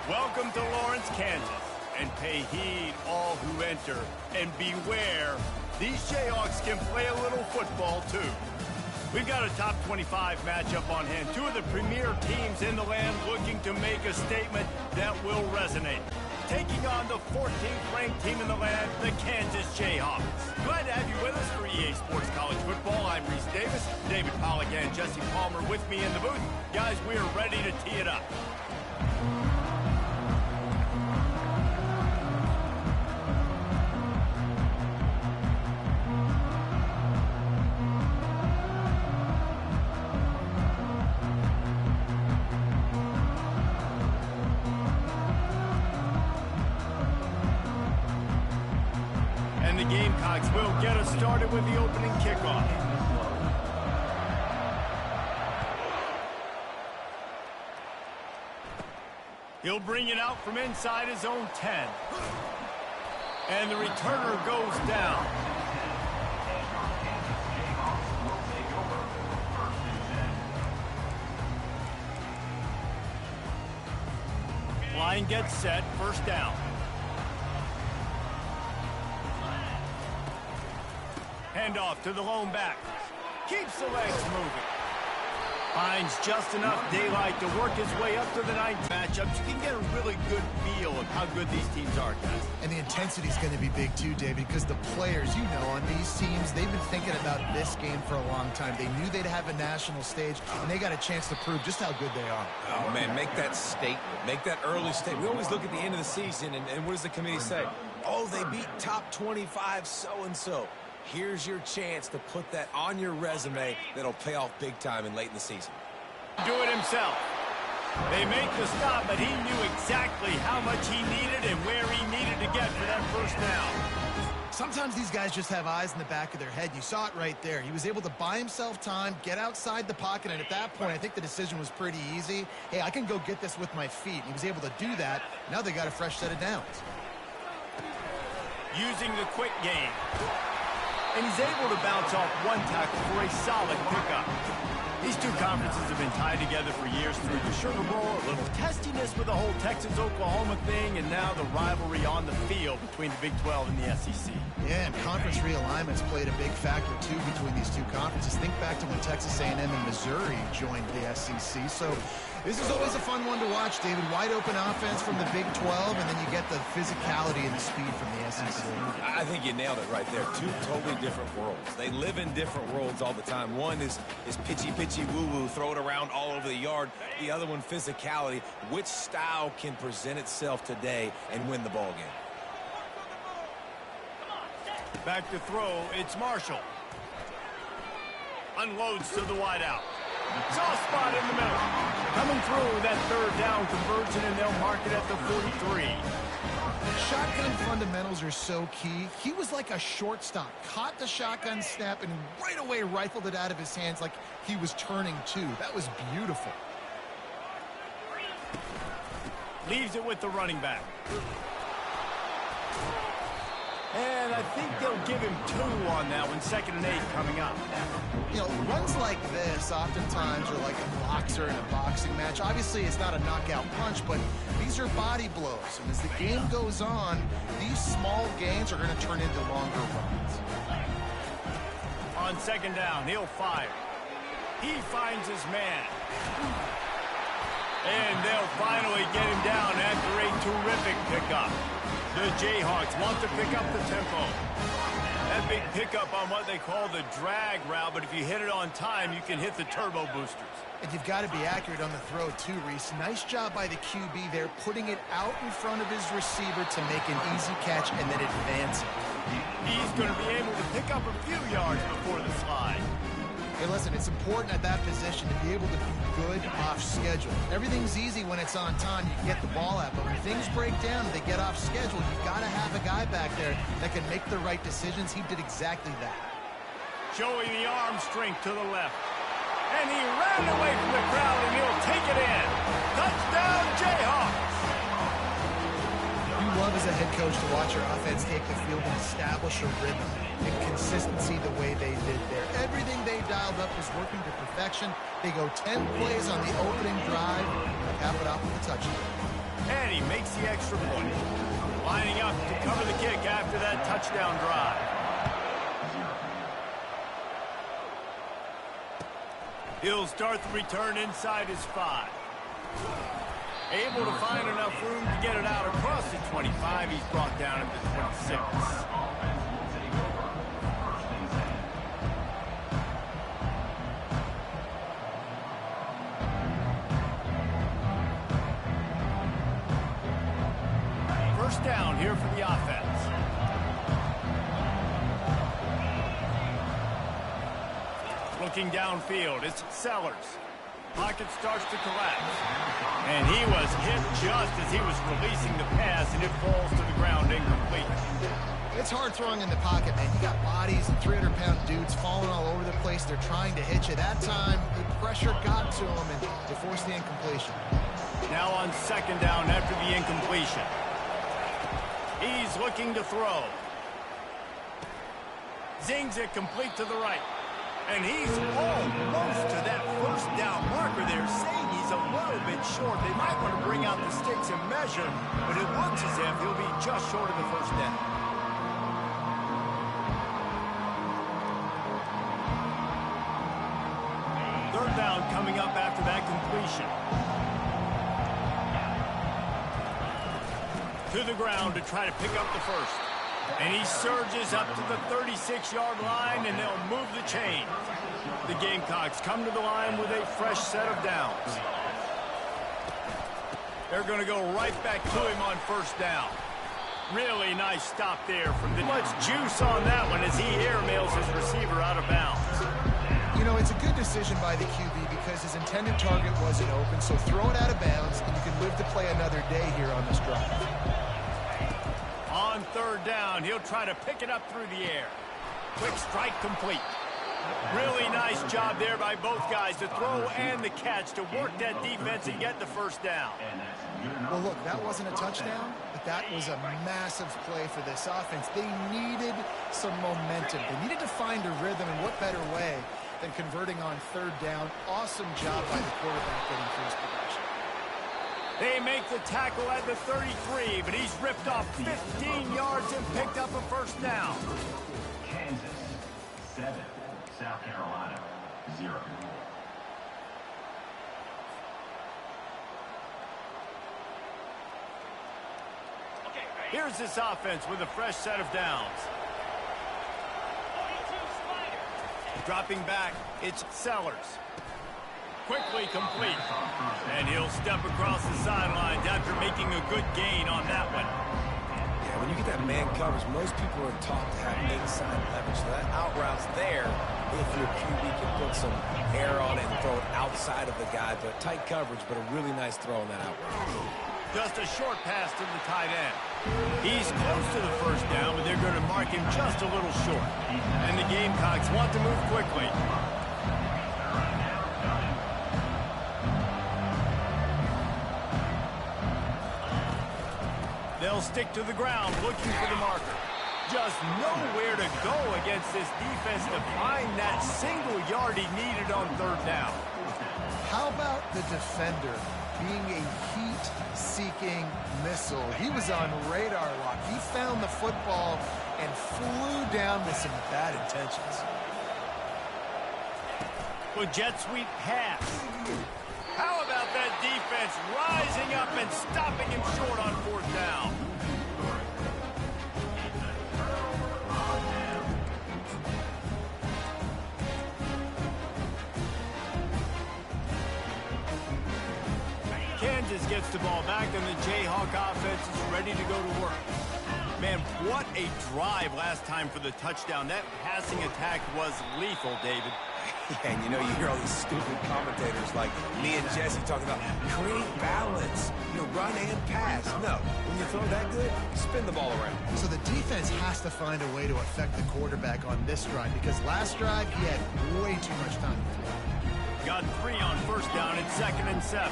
Welcome to Lawrence, Kansas, and pay heed all who enter, and beware, these Jayhawks can play a little football too. We've got a top 25 matchup on hand, two of the premier teams in the land looking to make a statement that will resonate. Taking on the 14th ranked team in the land, the Kansas Jayhawks. Glad to have you with us for EA Sports College Football. I'm Reese Davis, David Pollack and Jesse Palmer with me in the booth. Guys, we are ready to tee it up. And the Gamecocks will get us started with the opening kickoff. He'll bring it out from inside his own 10. And the returner goes down. Line gets set, first down. Handoff to the lone back. Keeps the legs moving. Finds just enough daylight to work his way up to the ninth matchups. You can get a really good feel of how good these teams are, guys. And the intensity is going to be big too, David, because the players, you know, on these teams, they've been thinking about this game for a long time. They knew they'd have a national stage, and they got a chance to prove just how good they are. Oh, man, make that statement. Make that early statement. We always look at the end of the season, and what does the committee say? Oh, they beat top 25 so-and-so. Here's your chance to put that on your resume that'll pay off big time and late in the season. Do it himself. They make the stop, but he knew exactly how much he needed and where he needed to get for that first down. Sometimes these guys just have eyes in the back of their head. You saw it right there. He was able to buy himself time, get outside the pocket, and at that point, I think the decision was pretty easy. Hey, I can go get this with my feet. He was able to do that. Now they got a fresh set of downs. Using the quick game. And he's able to bounce off one tackle for a solid pickup. These two conferences have been tied together for years through the Sugar Bowl, a little testiness with the whole Texas-Oklahoma thing, and now the rivalry on the field between the Big 12 and the SEC. Yeah, and conference realignments played a big factor, too, between these two conferences. Think back to when Texas A&M and Missouri joined the SEC. So this is always a fun one to watch, David. Wide open offense from the Big 12, and then you get the physicality and the speed from the SEC. I think you nailed it right there. Two totally different worlds. They live in different worlds all the time. One is pitchy, woo-woo, throw it around all over the yard. The other one, physicality. Which style can present itself today and win the ball game? Back to throw, it's Marshall. Unloads to the wideout. Soft spot in the middle. Coming through that third down conversion, and they'll mark it at the 43. Shotgun fundamentals are so key. He was like a shortstop. Caught the shotgun snap and right away rifled it out of his hands like he was turning two. That was beautiful. Leaves it with the running back. And I think they'll give him 2 on that one. 2nd and 8 coming up. You know, runs like this oftentimes are like a boxer in a boxing match. Obviously, it's not a knockout punch, but these are body blows. And as the game goes on, these small gains are going to turn into longer runs. On 2nd down, he'll fire. He finds his man. And they'll finally get him down after a terrific pickup. The Jayhawks want to pick up the tempo. That big pickup on what they call the drag route, but if you hit it on time, you can hit the turbo boosters. And you've got to be accurate on the throw, too, Reese. Nice job by the QB there, putting it out in front of his receiver to make an easy catch and then advance it. He's going to be able to pick up a few yards before the slide. Hey, listen, it's important at that position to be able to be good off schedule. Everything's easy when it's on time. You can get the ball out, but when things break down and they get off schedule, you've got to have a guy back there that can make the right decisions. He did exactly that. Showing the arm strength to the left. And he ran away from the crowd, and he'll take it in. Touchdown, Jayhawks! You love as a head coach to watch your offense take the field and establish a rhythm and consistency the way they did there. Everything they dialed up was working to perfection. They go 10 plays on the opening drive and cap it off with a touchdown. And he makes the extra point. Lining up to cover the kick after that touchdown drive. He'll start the return inside his 5. Able to find enough room to get it out across the 25. He's brought down at the 26. First down here for the offense. Looking downfield, it's Sellers. Pocket starts to collapse. And he was hit just as he was releasing the pass, and it falls to the ground incomplete. It's hard throwing in the pocket, man. You got bodies and 300-pound dudes falling all over the place. They're trying to hit you. That time, the pressure got to him, and they forced the incompletion. Now on second down after the incompletion. He's looking to throw. Zings it complete to the right. And he's almost to that first down marker there, saying he's a little bit short. They might want to bring out the sticks and measure, but it looks as if he'll be just short of the first down. Third down coming up after that completion. To the ground to try to pick up the first. And he surges up to the 36-yard line, and they'll move the chain. The Gamecocks come to the line with a fresh set of downs. They're going to go right back to him on first down. Really nice stop there from the much juice on that one as he airmails his receiver out of bounds. You know, it's a good decision by the QB because his intended target wasn't open, so throw it out of bounds, and you can live to play another day here on this drive. On third down, he'll try to pick it up through the air. Quick strike complete. Really nice job there by both guys, the throw and the catch, to work that defense and get the first down. Well, look, that wasn't a touchdown, but that was a massive play for this offense. They needed some momentum. They needed to find a rhythm, and what better way than converting on third down. Awesome job by the quarterback getting through his progression. They make the tackle at the 33, but he's ripped off 15 yards and picked up a first down. Kansas, 7. South Carolina, 0. Here's this offense with a fresh set of downs. Dropping back, it's Sellers. Quickly complete. And he'll step across the sidelines after making a good gain on that one. Yeah, when you get that man coverage, most people are taught to have inside leverage. So that out route's there if your QB can put some air on it and throw it outside of the guy. But tight coverage, but a really nice throw on that out route. Just a short pass to the tight end. He's close to the first down, but they're going to mark him just a little short. And the Gamecocks want to move quickly. They'll stick to the ground looking for the marker. Just nowhere to go against this defense to find that single yard he needed on third down. How about the defender being a heat-seeking missile? He was on radar lock. He found the football and flew down with some bad intentions. With jet sweep pass. How about that defense rising up and stopping him short on fourth down? Kansas gets the ball back, and the Jayhawk offense is ready to go to work. Man, what a drive last time for the touchdown. That passing attack was lethal, David. Yeah, and you know, you hear all these stupid commentators like me and Jesse talking about create balance, run and pass. No, when you throw that good, spin the ball around. So the defense has to find a way to affect the quarterback on this drive, because last drive he had way too much time to throw. Got 3 on first down at 2nd and 7.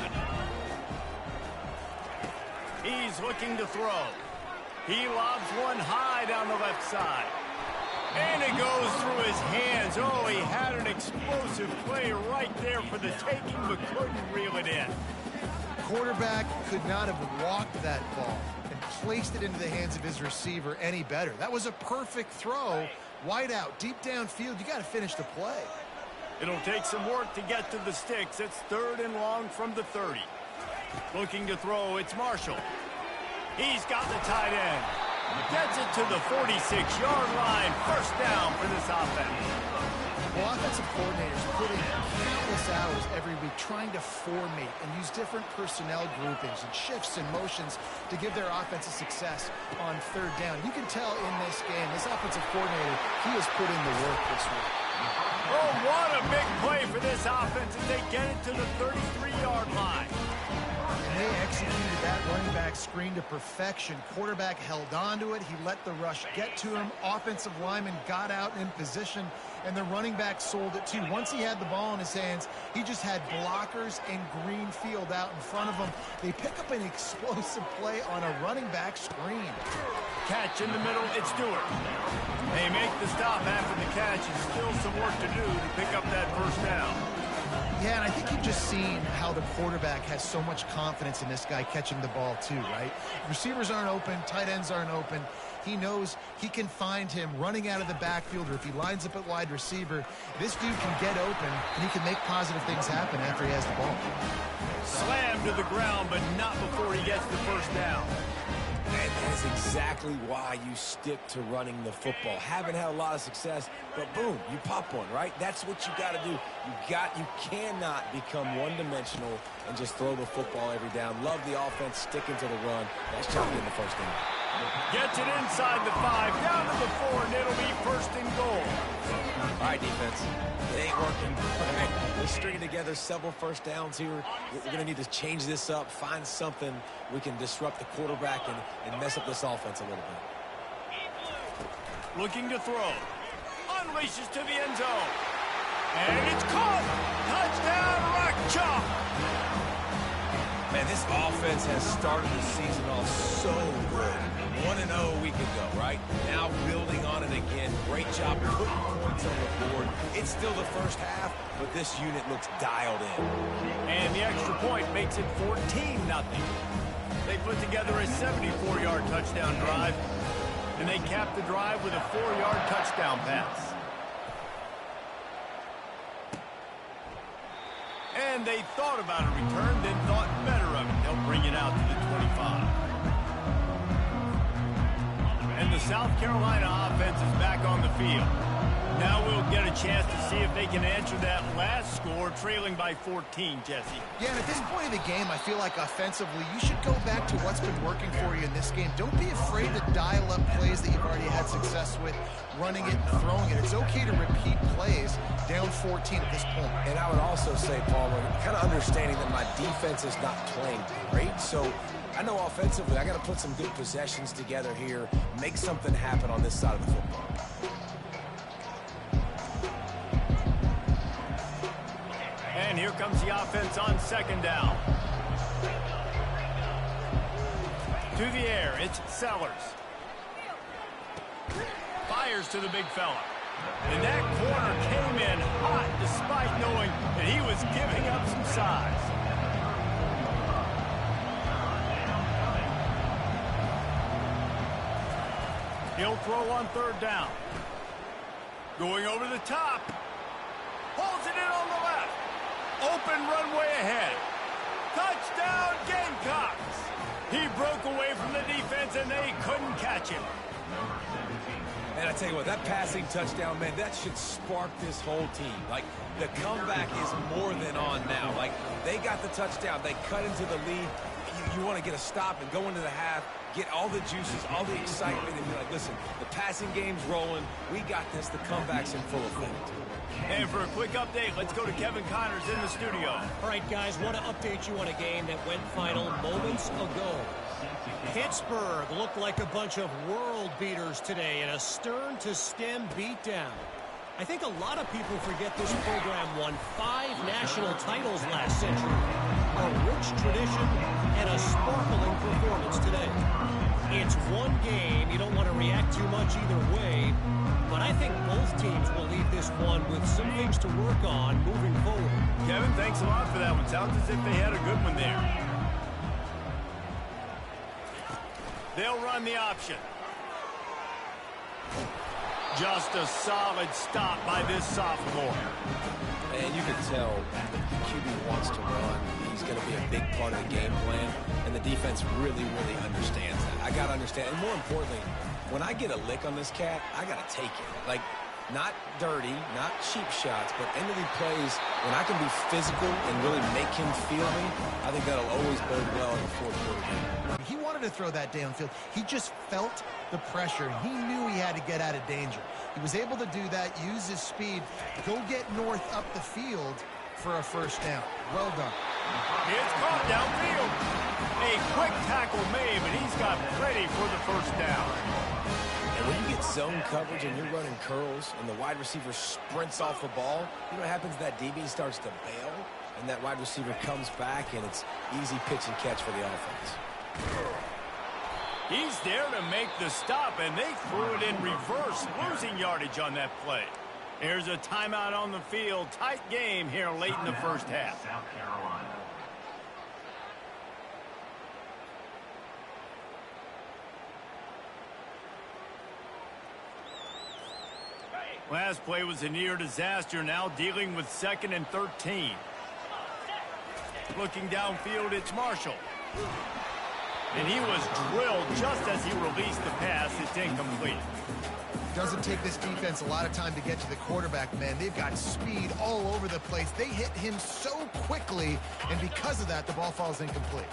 He's looking to throw. He lobs one high down the left side. And it goes through his hands. Oh, he had an explosive play right there for the taking, but couldn't reel it in. quarterback could not have walked that ball and placed it into the hands of his receiver any better. That was a perfect throw. Wide out, deep downfield. You got to finish the play. It'll take some work to get to the sticks. It's 3rd and long from the 30. Looking to throw, it's Marshall. He's got the tight end. Gets it to the 46-yard line. First down for this offense. Well, offensive coordinators put in countless hours every week trying to formate and use different personnel groupings and shifts and motions to give their offense a success on 3rd down. You can tell in this game, this offensive coordinator, he has put in the work this week. Oh, what a big play for this offense as they get it to the 33-yard line. And they executed that running back screen to perfection. Quarterback held on to it. He let the rush get to him. Offensive lineman got out in position, and the running back sold it too. Once he had the ball in his hands, he just had blockers and green field out in front of him. They pick up an explosive play on a running back screen. Catch in the middle, it's Stewart. They make the stop after the catch, and still some work to do to pick up that first down. Yeah, and I think you've just seen how the quarterback has so much confidence in this guy catching the ball too, right? Receivers aren't open, tight ends aren't open. He knows he can find him running out of the backfield, or if he lines up at wide receiver, this dude can get open, and he can make positive things happen after he has the ball. Slammed to the ground, but not before he gets the first down. And that's exactly why you stick to running the football. Haven't had a lot of success, but boom, you pop one, right? That's what you got to do. You cannot become one-dimensional and just throw the football every down. Love the offense, sticking to the run. Nice job getting the first down. Gets it inside the 5, down to the 4, and it'll be 1st and goal. All right, defense. It ain't working. All right, we're stringing together several first downs here. We're going to need to change this up, find something we can disrupt the quarterback and mess up this offense a little bit. Looking to throw. Unleashes to the end zone. And it's caught. Touchdown, Rock Chalk. Man, this offense has started the season off so good. 1-0 a week ago, right? Now building on it again. Great job putting points on the board. It's still the first half, but this unit looks dialed in. And the extra point makes it 14-0. They put together a 74-yard touchdown drive, and they capped the drive with a 4-yard touchdown pass. And they thought about a return, then thought better of it. They'll bring it out to the 25. And the South Carolina offense is back on the field. Now we'll get a chance to see if they can answer that last score, trailing by 14, Jesse. Yeah, and at this point of the game, I feel like offensively, you should go back to what's been working for you in this game. Don't be afraid to dial up plays that you've already had success with, running it and throwing it. It's okay to repeat plays down 14 at this point. And I would also say, Palmer, kind of understanding that my defense is not playing great, so I know offensively I got to put some good possessions together here, make something happen on this side of the football. And here comes the offense on 2nd down. To the air, it's Sellers. Fires to the big fella. And that corner came in hot despite knowing that he was giving up some size. He'll throw on 3rd down. Going over the top. Holds it in on the left. Open runway ahead. Touchdown, Gamecocks. He broke away from the defense, and they couldn't catch him. And I tell you what, that passing touchdown, man, that should spark this whole team. Like, the comeback is more than on now. Like, they got the touchdown. They cut into the lead. You want to get a stop and go into the half, get all the juices, all the excitement, and be like, listen, the passing game's rolling. We got this. The comeback's in full effect. And for a quick update, let's go to Kevin Connors in the studio. All right, guys, want to update you on a game that went final moments ago. Pittsburgh looked like a bunch of world beaters today in a stern-to-stem beatdown. I think a lot of people forget this program won 5 national titles last century. A rich tradition and a sparkling performance today. It's one game. You don't want to react too much either way. But I think both teams will leave this one with some things to work on moving forward. Kevin, thanks a lot for that one. Sounds as if they had a good one there. They'll run the option. Just a solid stop by this sophomore. And you can tell the QB wants to run. He's going to be a big part of the game plan, and the defense really, really understands that. I got to understand, and more importantly, when I get a lick on this cat, I got to take it. Like, not dirty, not cheap shots, but end of the plays, when I can be physical and really make him feel me, I think that'll always bode well in the fourth quarter game. He wanted to throw that downfield. He just felt the pressure. He knew he had to get out of danger. He was able to do that, use his speed, go get north up the field for a first down. Well done. It's caught downfield. A quick tackle made, but he's got plenty for the first down. And when you get zone coverage and you're running curls and the wide receiver sprints off the ball, you know what happens? That DB starts to bail, and that wide receiver comes back, and it's easy pitch and catch for the offense. He's there to make the stop, and they threw it in reverse, losing yardage on that play. Here's a timeout on the field. Tight game here late in the first half. South Carolina. Last play was a near disaster, now dealing with 2nd and 13. Looking downfield, it's Marshall. And he was drilled just as he released the pass. It's incomplete. Doesn't take this defense a lot of time to get to the quarterback, man. They've got speed all over the place. They hit him so quickly, and because of that, the ball falls incomplete.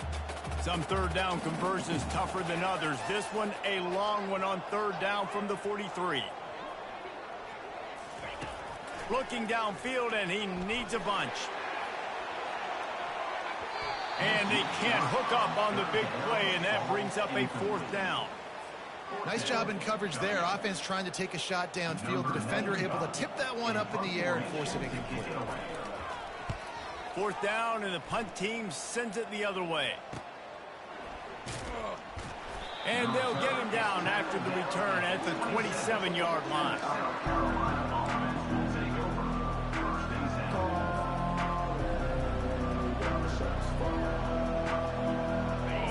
Some third down conversions tougher than others. This one, a long one on 3rd down from the 43. Looking downfield, and he needs a bunch. And they can't hook up on the big play, and that brings up a 4th down. Nice job in coverage there. Offense trying to take a shot downfield. The defender able to tip that one up in the air and force it incomplete. 4th down, and the punt team sends it the other way. And they'll get him down after the return at the 27-yard line.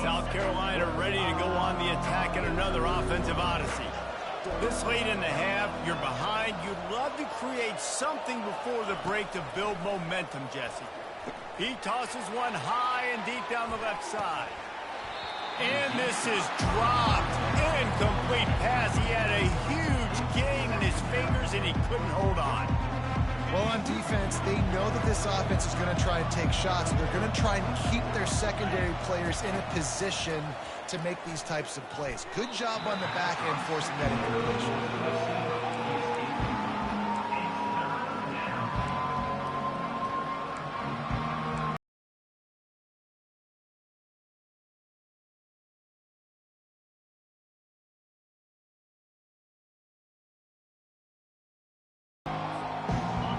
South Carolina ready to go on the attack in another offensive odyssey. This late in the half, you're behind. You'd love to create something before the break to build momentum, Jesse. He tosses one high and deep down the left side. And this is dropped. Incomplete pass. He had a huge gain in his fingers, and he couldn't hold on. Well, on defense, they know that this offense is going to try and take shots. They're going to try and keep their secondary players in a position to make these types of plays. Good job on the back end forcing that incompletion.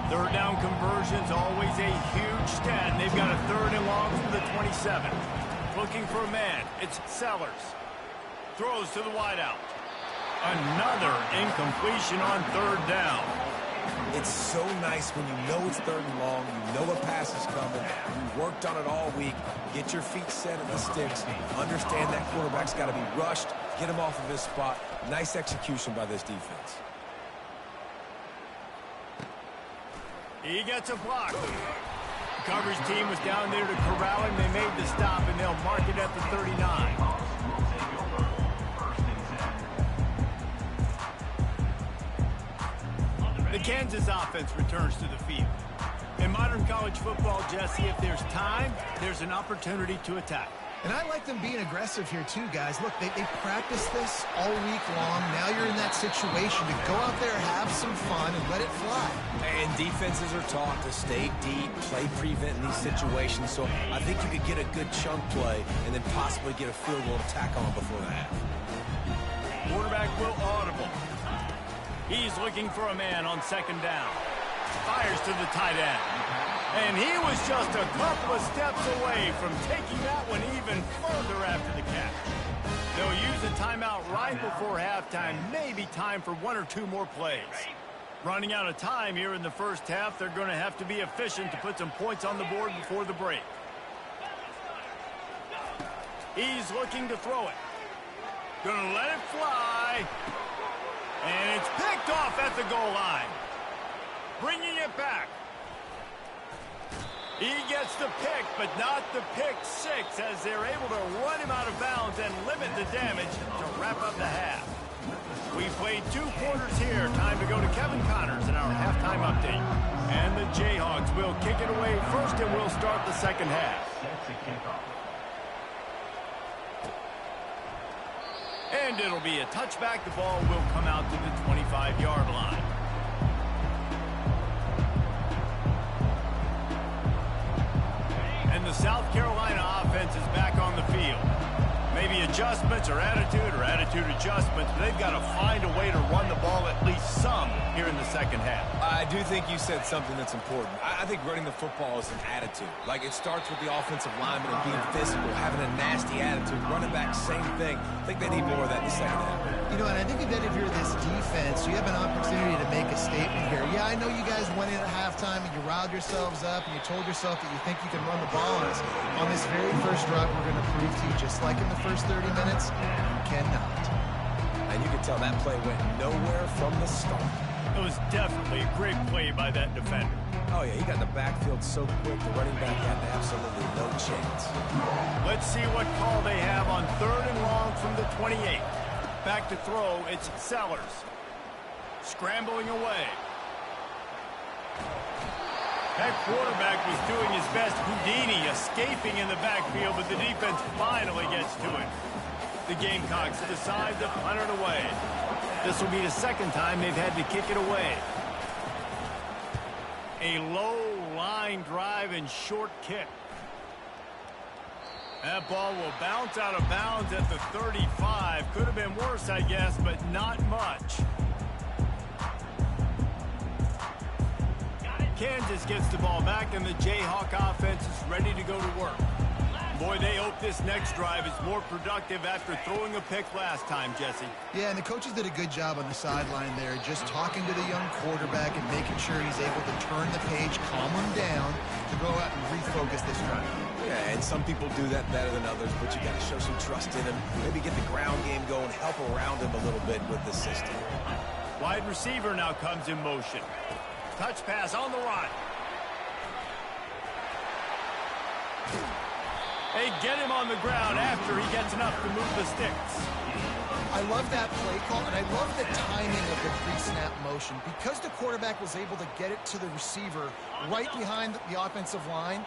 3rd down conversions, always a huge stat. They've got a 3rd and long from the 27. Looking for a man. It's Sellers. Throws to the wideout. Another incompletion on 3rd down. It's so nice when you know it's 3rd and long, you know a pass is coming, you worked on it all week, get your feet set at the sticks, understand that quarterback's got to be rushed, get him off of his spot. Nice execution by this defense. He gets a block. The coverage team was down there to corral him. They made the stop, and they'll mark it at the 39. The Kansas offense returns to the field. In modern college football, Jesse, if there's time, there's an opportunity to attack. And I like them being aggressive here too, guys. Look, they practice this all week long. Now you're in that situation to go out there, have some fun, and let it fly. And defenses are taught to stay deep, play prevent in these situations. So I think you could get a good chunk play and then possibly get a field goal to tack on before the half. Quarterback will audible. He's looking for a man on 2nd down. Fires to the tight end. And he was just a couple of steps away from taking that one even further after the catch. They'll use a timeout right before halftime. Maybe time for 1 or 2 more plays. Running out of time here in the first half, they're going to have to be efficient to put some points on the board before the break. He's looking to throw it. Gonna let it fly. And it's picked off at the goal line. Bringing it back. He gets the pick, but not the pick six, as they're able to run him out of bounds and limit the damage to wrap up the half. We played 2 quarters here. Time to go to Kevin Connors in our halftime update. And the Jayhawks will kick it away first, and we'll start the second half. And it'll be a touchback. The ball will come out to the 25-yard line. And the South Carolina offense is back on the field. Maybe adjustments or attitude adjustments, but they've got to find a way to run the ball at least some here in the second half. I do think you said something that's important. I think running the football is an attitude. Like, it starts with the offensive lineman and being physical, having a nasty attitude. Running back, same thing. I think they need more of that in the second half. You know, and I think if you're this defense, you have an opportunity to make a statement here. Yeah, I know you guys went in at halftime and you riled yourselves up and you told yourself that you think you can run the ball on us. On this very first drive, we're going to prove to you, just like in the first 30 minutes, you cannot. And you can tell that play went nowhere from the start. It was definitely a great play by that defender. Oh, yeah, he got in the backfield so quick, the running back had absolutely no chance. Let's see what call they have on 3rd and long from the 28. Back to throw, it's Sellers. Scrambling away. That quarterback was doing his best Houdini, escaping in the backfield, but the defense finally gets to it. The Gamecocks decide to punt it away. This will be the second time they've had to kick it away. A low line drive and short kick. That ball will bounce out of bounds at the 35. Could have been worse, I guess, but not much. Kansas gets the ball back, and the Jayhawk offense is ready to go to work. Boy, they hope this next drive is more productive after throwing a pick last time, Jesse. Yeah, and the coaches did a good job on the sideline there, just talking to the young quarterback and making sure he's able to turn the page, calm him down, to go out and refocus this drive. Yeah, and some people do that better than others, but you got to show some trust in him. Maybe get the ground game going, help around him a little bit with the system. Wide receiver now comes in motion. Touch pass on the run. They get him on the ground after he gets enough to move the sticks. I love that play call, and I love the timing of the pre-snap motion. Because the quarterback was able to get it to the receiver right behind the offensive line,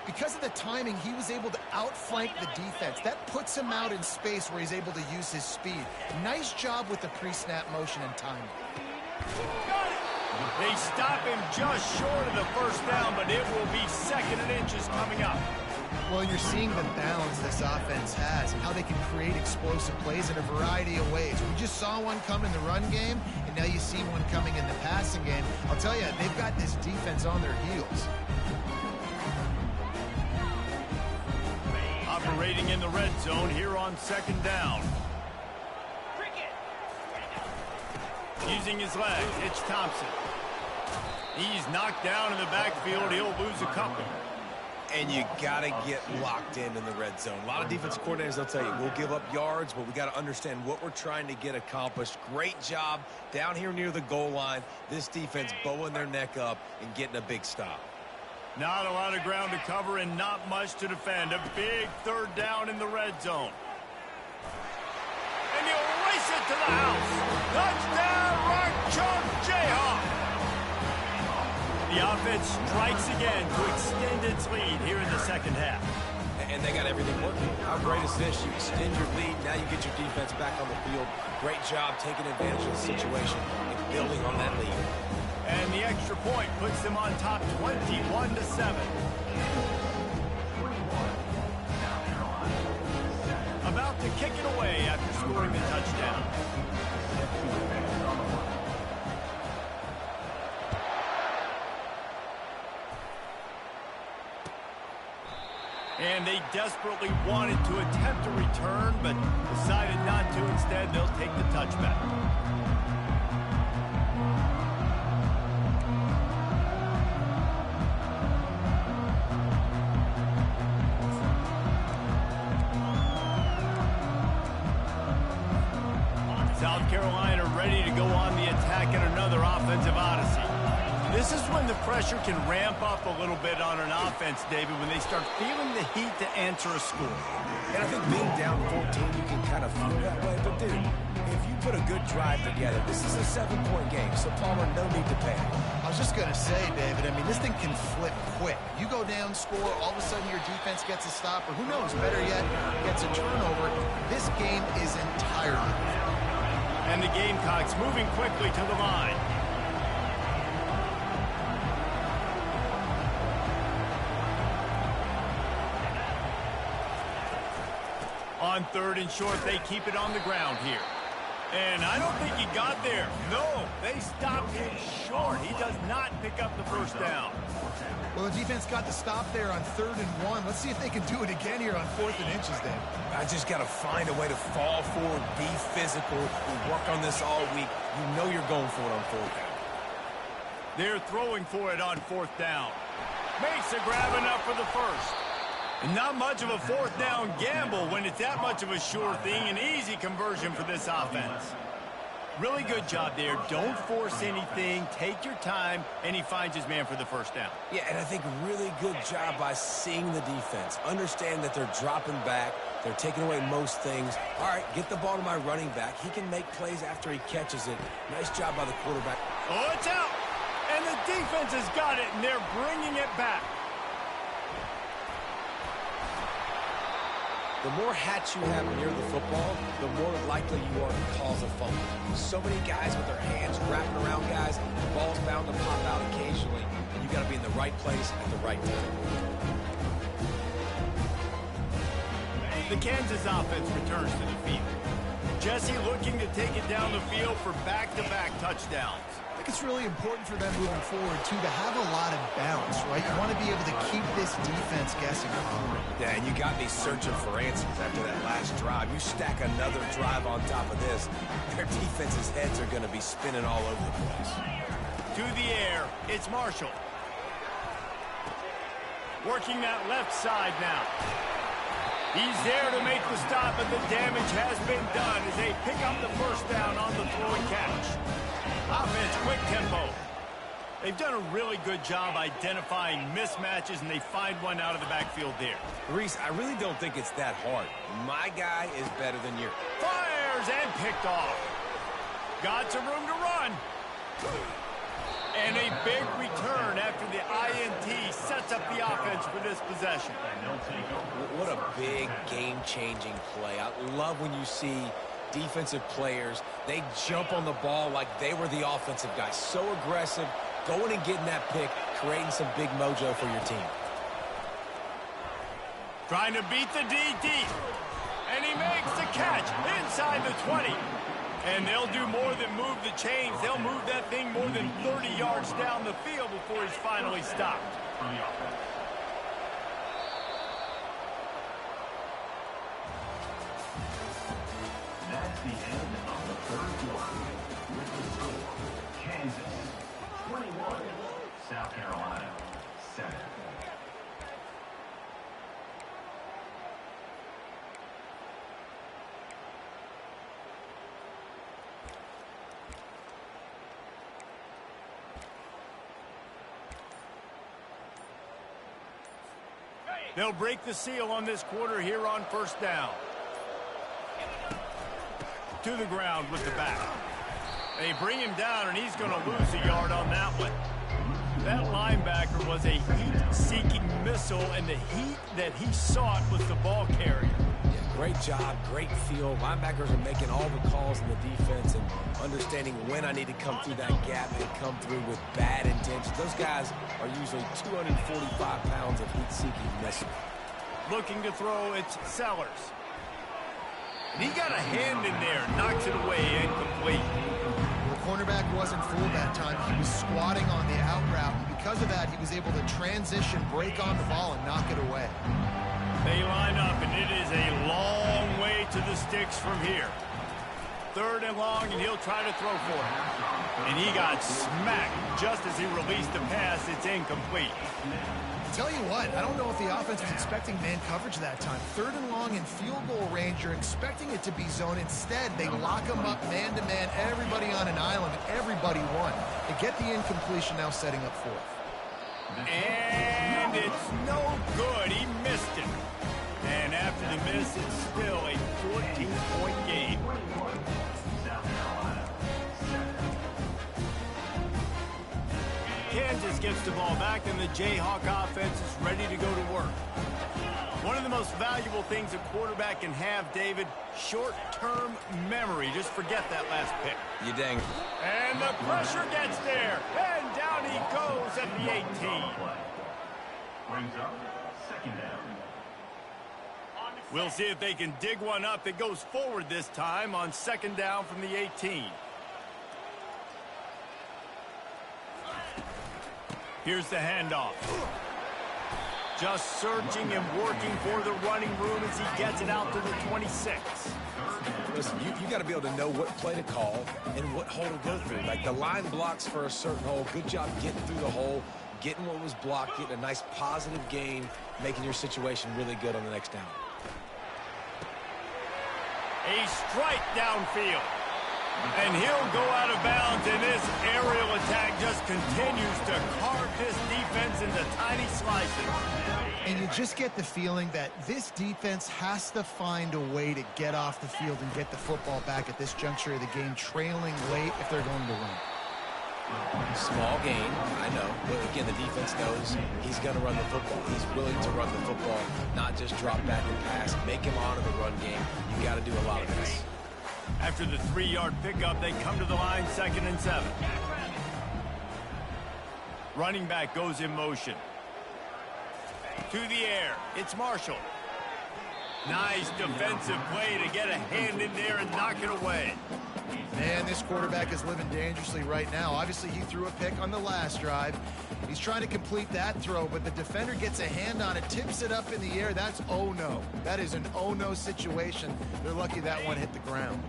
because of the timing, he was able to outflank the defense. That puts him out in space where he's able to use his speed. Nice job with the pre-snap motion and timing. They stop him just short of the first down, but it will be 2nd and inches coming up. Well, you're seeing the balance this offense has and how they can create explosive plays in a variety of ways. We just saw one come in the run game, and now you see one coming in the passing game. I'll tell you, they've got this defense on their heels. Operating in the red zone here on 2nd down. Using his legs, it's Thompson. He's knocked down in the backfield. He'll lose a couple. And you got to get locked in the red zone. A lot of defense coordinators, they'll tell you, we'll give up yards, but we got to understand what we're trying to get accomplished. Great job down here near the goal line. This defense bowing their neck up and getting a big stop. Not a lot of ground to cover and not much to defend. A big 3rd down in the red zone. And he'll race it to the house. Touchdown, Rock Chalk Jayhawk. The offense strikes again to extend its lead here in the second half. And they got everything working. How great is this? You extend your lead, now you get your defense back on the field. Great job taking advantage of the situation and building on that lead. And the extra point puts them on top 21-7. About to kick it away after scoring the touchdown. And they desperately wanted to attempt a return, but decided not to. Instead, they'll take the touchback. South Carolina ready to go on the attack in another offensive odyssey. This is when the pressure can ramp up a little bit on an offense, David, when they start feeling the heat to answer a score. And I think being down 14, you can kind of feel that way. But, dude, if you put a good drive together, this is a 7-point game, so Palmer, no need to panic. I was just going to say, David, I mean, this thing can flip quick. You go down, score, all of a sudden your defense gets a stop, or who knows, better yet, gets a turnover. This game is entirely different. And the Gamecocks moving quickly to the line. On 3rd and short, they keep it on the ground here. And I don't think he got there. No, they stopped him short. He does not pick up the first down. Well, the defense got the stop there on 3rd and 1. Let's see if they can do it again here on 4th and inches, then. I just got to find a way to fall forward, be physical. We work on this all week. You know you're going for it on 4th down. They're throwing for it on 4th down. Makes a grab enough for the first. And not much of a 4th down gamble when it's that much of a sure thing. An easy conversion for this offense. Really good job there. Don't force anything. Take your time, and he finds his man for the first down. Yeah, and I think really good job by seeing the defense. Understand that they're dropping back. They're taking away most things. All right, get the ball to my running back. He can make plays after he catches it. Nice job by the quarterback. Oh, it's out. And the defense has got it, and they're bringing it back. The more hats you have near the football, the more likely you are to cause a fumble. So many guys with their hands wrapping around guys, the ball's bound to pop out occasionally, and you got to be in the right place at the right time. The Kansas offense returns to the field. Jesse looking to take it down the field for back-to-back touchdowns. I think it's really important for them moving forward, too, to have a lot of balance, right? You want to be able to keep this defense guessing. Yeah, and you got me searching for answers after that last drive. You stack another drive on top of this, their defense's heads are going to be spinning all over the place. To the air, it's Marshall. Working that left side now. He's there to make the stop, and the damage has been done as they pick up the first down on the throw and catch. Offense, quick tempo. They've done a really good job identifying mismatches, and they find one out of the backfield there. Reese, I really don't think it's that hard. My guy is better than yours. Fires and picked off. Got some room to run. And a big return after the INT sets up the offense for this possession. What a big game-changing play. I love when you see defensive players, they jump on the ball like they were the offensive guy. So aggressive, going and getting that pick, creating some big mojo for your team. Trying to beat the DD. And he makes the catch inside the 20. And they'll do more than move the chains. They'll move that thing more than 30 yards down the field before he's finally stopped. That's the end of the 3rd quarter. With the score, Kansas 21, South Carolina 7. They'll break the seal on this quarter here on first down. To the ground with the back. They bring him down, and he's going to lose a yard on that one. That linebacker was a heat-seeking missile, and the heat that he sought was the ball carrier. Yeah, great job, great feel. Linebackers are making all the calls in the defense and understanding when I need to come through that gap and come through with bad intentions. Those guys are usually 245 pounds of heat-seeking missile. Looking to throw, it's Sellers. And he got a hand in there, knocks it away, incomplete. The cornerback wasn't fooled that time. He was squatting on the out route, and because of that, he was able to transition, break on the ball, and knock it away. They line up, and it is a long way to the sticks from here. 3rd and long, and he'll try to throw for it. And he got smacked just as he released the pass. It's incomplete. Tell you what, I don't know if the offense was expecting man coverage that time. 3rd and long in field goal range, you're expecting it to be zone. Instead, they lock them up man-to-man, everybody on an island, and everybody won. They get the incompletion, now setting up 4th. And it's no good. He missed it. And after the miss, it's still a 14-point game. Kansas gets the ball back, and the Jayhawk offense is ready to go to work. One of the most valuable things a quarterback can have, David, short-term memory. Just forget that last pick. You dang. And the pressure gets there. And down he goes at the 18. Brings up 2nd down. We'll see if they can dig one up. It goes forward this time on 2nd down from the 18. Here's the handoff. Just searching and working for the running room as he gets it out to the 26. Listen, you got to be able to know what play to call and what hole to go through. Like the line blocks for a certain hole. Good job getting through the hole, getting what was blocked, getting a nice positive gain, making your situation really good on the next down. A strike downfield. And he'll go out of bounds, and this aerial attack just continues to carve this defense into tiny slices. And you just get the feeling that this defense has to find a way to get off the field and get the football back at this juncture of the game, trailing late if they're going to win. Small gain, I know. But again, the defense knows he's going to run the football. He's willing to run the football, not just drop back and pass, make him honor the run game. You got to do a lot of this. After the 3-yard pickup, they come to the line, 2nd and 7. Running back goes in motion. To the air, it's Marshall. Nice defensive play to get a hand in there and knock it away. Man, this quarterback is living dangerously right now. Obviously, he threw a pick on the last drive. He's trying to complete that throw, but the defender gets a hand on it, tips it up in the air. That's oh-no. That is an oh-no situation. They're lucky that one hit the ground.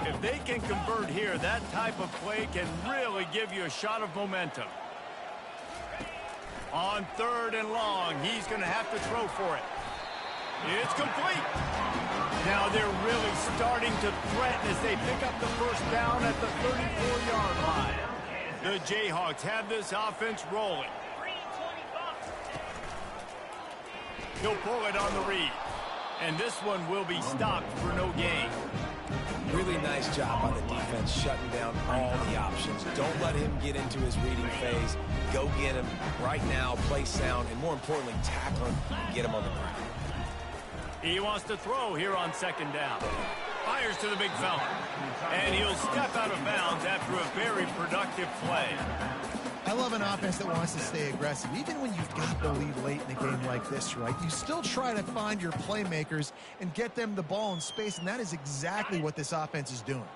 If they can convert here, that type of play can really give you a shot of momentum. On 3rd and long, he's going to have to throw for it. It's complete. Now they're really starting to threaten as they pick up the 1st down at the 34-yard line. The Jayhawks have this offense rolling. He'll pull it on the read. And this one will be stopped for no gain. Really nice job by the defense shutting down all the options. Don't let him get into his reading phase. Go get him right now, play sound, and more importantly, tackle him and get him on the ground. He wants to throw here on 2nd down. Fires to the big fella. And he'll step out of bounds after a very productive play. I love an offense that wants to stay aggressive. Even when you've got the lead late in a game like this, right? You still try to find your playmakers and get them the ball in space, and that is exactly what this offense is doing.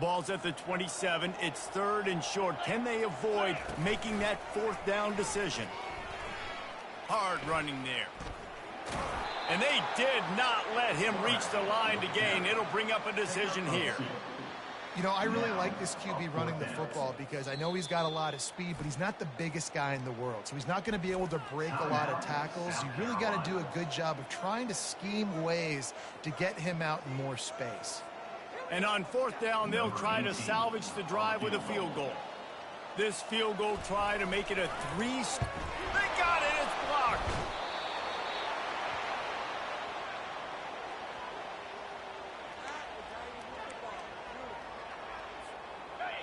Ball's at the 27. It's 3rd and short. Can they avoid making that 4th down decision? Hard running there. And they did not let him reach the line to gain. It'll bring up a decision here. You know, I really like this QB running the football because I know he's got a lot of speed, but he's not the biggest guy in the world. So he's not going to be able to break a lot of tackles. You really got to do a good job of trying to scheme ways to get him out in more space. And on 4th down, they'll try to salvage the drive with a field goal. This field goal try to make it a 3. They got it. It's blocked.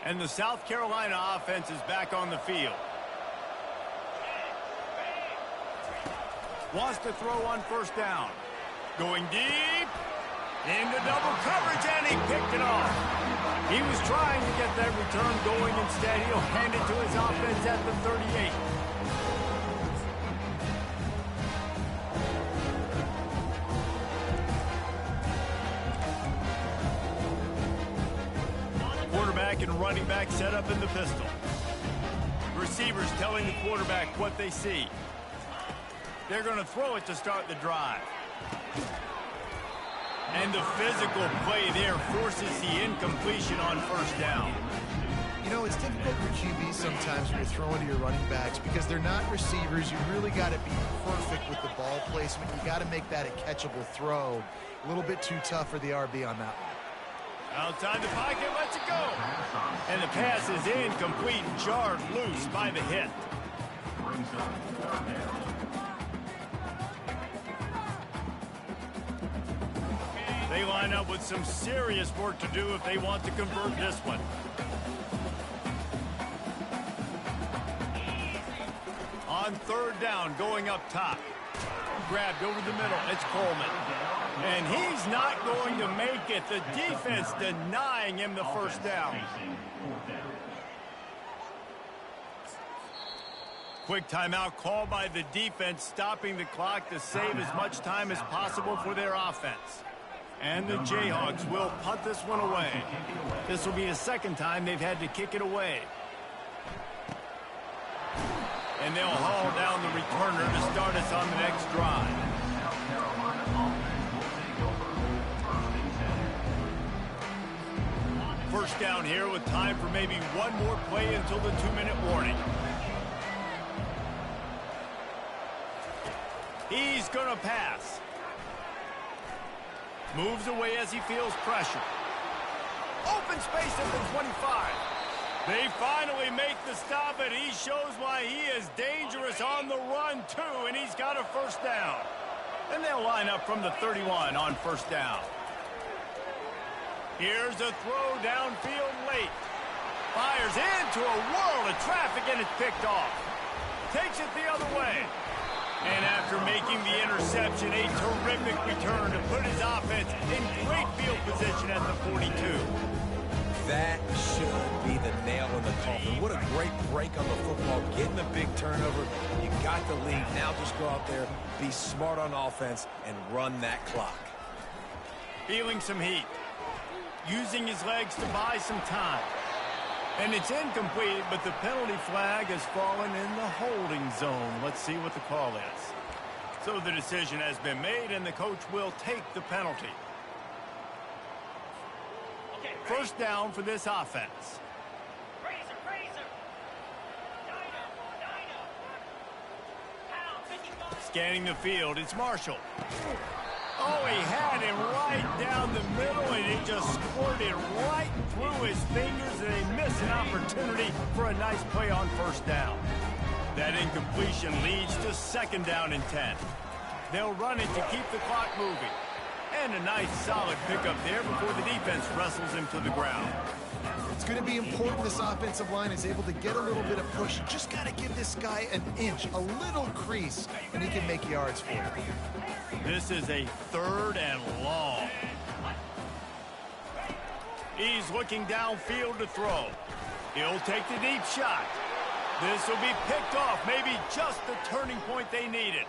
And the South Carolina offense is back on the field. Wants to throw on 1st down. Going deep. Into double coverage, and he picked it off. He was trying to get that return going. Instead, he'll hand it to his offense at the 38. Quarterback and running back set up in the pistol. Receivers telling the quarterback what they see. They're going to throw it to start the drive. And the physical play there forces the incompletion on first down. You know, it's difficult for QBs sometimes when you're throwing to your running backs because they're not receivers. You really got to be perfect with the ball placement. You got to make that a catchable throw. A little bit too tough for the RB on that one. Outside the pocket, lets it go. And the pass is incomplete, jarred loose by the hit. They line up with some serious work to do if they want to convert this one. On third down, going up top. Grabbed over the middle. It's Coleman. And he's not going to make it. The defense denying him the first down. Quick timeout called by the defense, stopping the clock to save as much time as possible for their offense. And the Jayhawks will punt this one away. This will be the second time they've had to kick it away. And they'll haul down the returner to start us on the next drive. First down here with time for maybe one more play until the 2-minute warning. He's going to pass. Moves away as he feels pressure. Open space at the 25. They finally make the stop, and he shows why he is dangerous on the run, too, and he's got a first down. And they'll line up from the 31 on first down. Here's a throw downfield late. Fires into a world of traffic, and it's picked off. Takes it the other way. And after making the interception, a terrific return to put his offense in great field position at the 42. That should be the nail in the coffin. What a great break on the football. Getting a big turnover. You got the lead. Now just go out there, be smart on offense, and run that clock. Feeling some heat. Using his legs to buy some time. And it's incomplete, but the penalty flag has fallen in the holding zone. Let's see what the call is. So the decision has been made, and the coach will take the penalty. First down for this offense. Scanning the field, it's Marshall. Oh, he had him right down the middle, and it just squirted right through his fingers, and they miss an opportunity for a nice play on first down. That incompletion leads to second down and 10. They'll run it to keep the clock moving. And a nice solid pickup there before the defense wrestles him to the ground. It's going to be important this offensive line is able to get a little bit of push. You just got to give this guy an inch, a little crease, and he can make yards for you. This is a third and long. He's looking downfield to throw. He'll take the deep shot. This will be picked off, maybe just the turning point they needed.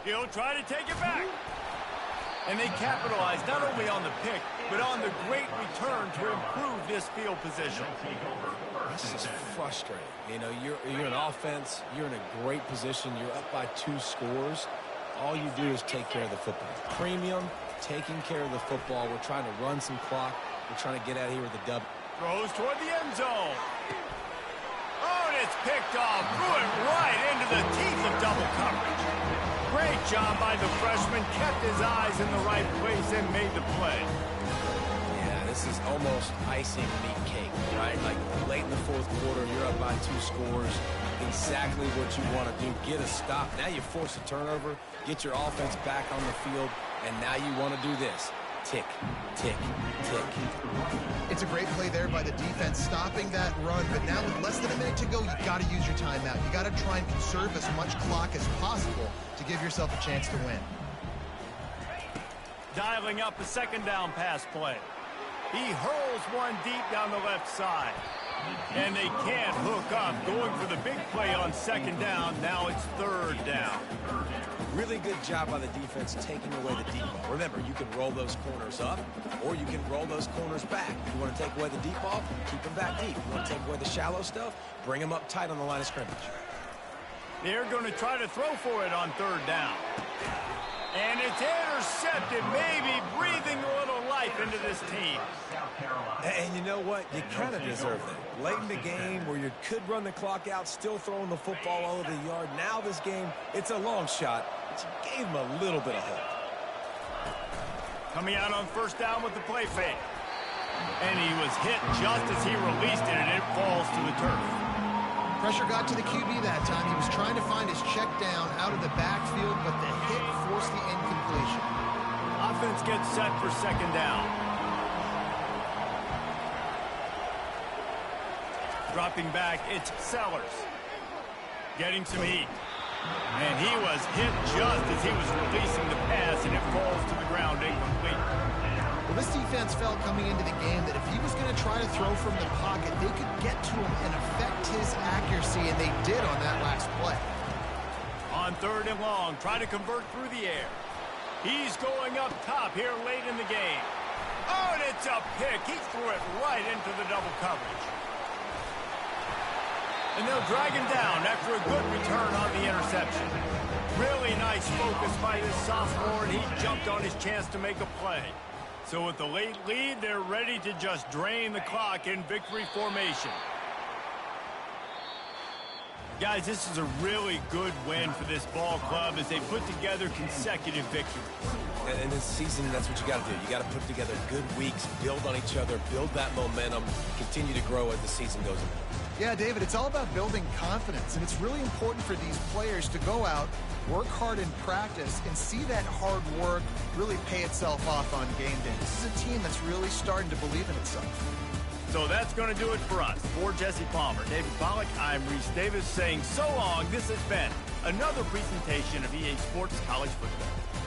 He'll try to take it back. And they capitalize not only on the pick, but on the great return to improve this field position. This is frustrating. You know, you're an offense. You're in a great position. You're up by 2 scores. All you do is take care of the football. Premium, taking care of the football. We're trying to run some clock. We're trying to get out of here with a dub. Throws toward the end zone. Oh, and it's picked off. Threw it right into the teeth of double coverage. Great job by the freshman. Kept his eyes in the right place and made the play. Yeah, this is almost icing meat cake, right? Like late in the fourth quarter, you're up by 2 scores. Exactly what you want to do. Get a stop. Now you force a turnover. Get your offense back on the field. And now you want to do this. Tick, tick, tick. It's a great play there by the defense, stopping that run. But now with less than a minute to go, you've got to use your timeout. You got to try and conserve as much clock as possible to give yourself a chance to win. Dialing up a second down pass play. He hurls one deep down the left side. And they can't hook up. Going for the big play on second down. Now it's third down. Really good job by the defense taking away the deep ball. Remember, you can roll those corners up, or you can roll those corners back. If you want to take away the deep ball, keep them back deep. You want to take away the shallow stuff, bring them up tight on the line of scrimmage. They're going to try to throw for it on third down. And it's intercepted, maybe breathing a little life into this team. And you know what? You kind of deserve that. Late in the game where you could run the clock out, still throwing the football all over the yard. Now this game, it's a long shot, but you gave him a little bit of hope. Coming out on first down with the play fake. And he was hit just as he released it, and it falls to the turf. Pressure got to the QB that time. He was trying to find his check down out of the backfield, but the hit forced the incompletion. Offense gets set for second down. Dropping back, it's Sellers. Getting some heat. And he was hit just as he was releasing the pass, and it falls to the ground incomplete. Well, this defense felt coming into the game that if he was going to try to throw from the pocket, they could get to him and affect his accuracy, and they did on that last play. On third and long, try to convert through the air. He's going up top here late in the game. Oh, and it's a pick. He threw it right into the double coverage. And they'll drag him down after a good return on the interception. Really nice focus by this sophomore, and he jumped on his chance to make a play. So with the late lead, they're ready to just drain the clock in victory formation. Guys, this is a really good win for this ball club as they put together consecutive victories. And this season, that's what you got to do. You got to put together good weeks, build on each other, build that momentum, continue to grow as the season goes on. Yeah, David, it's all about building confidence, and it's really important for these players to go out, work hard in practice, and see that hard work really pay itself off on game day. This is a team that's really starting to believe in itself. So that's going to do it for us. For Jesse Palmer, David Pollack, I'm Reese Davis saying so long. This has been another presentation of EA Sports College Football.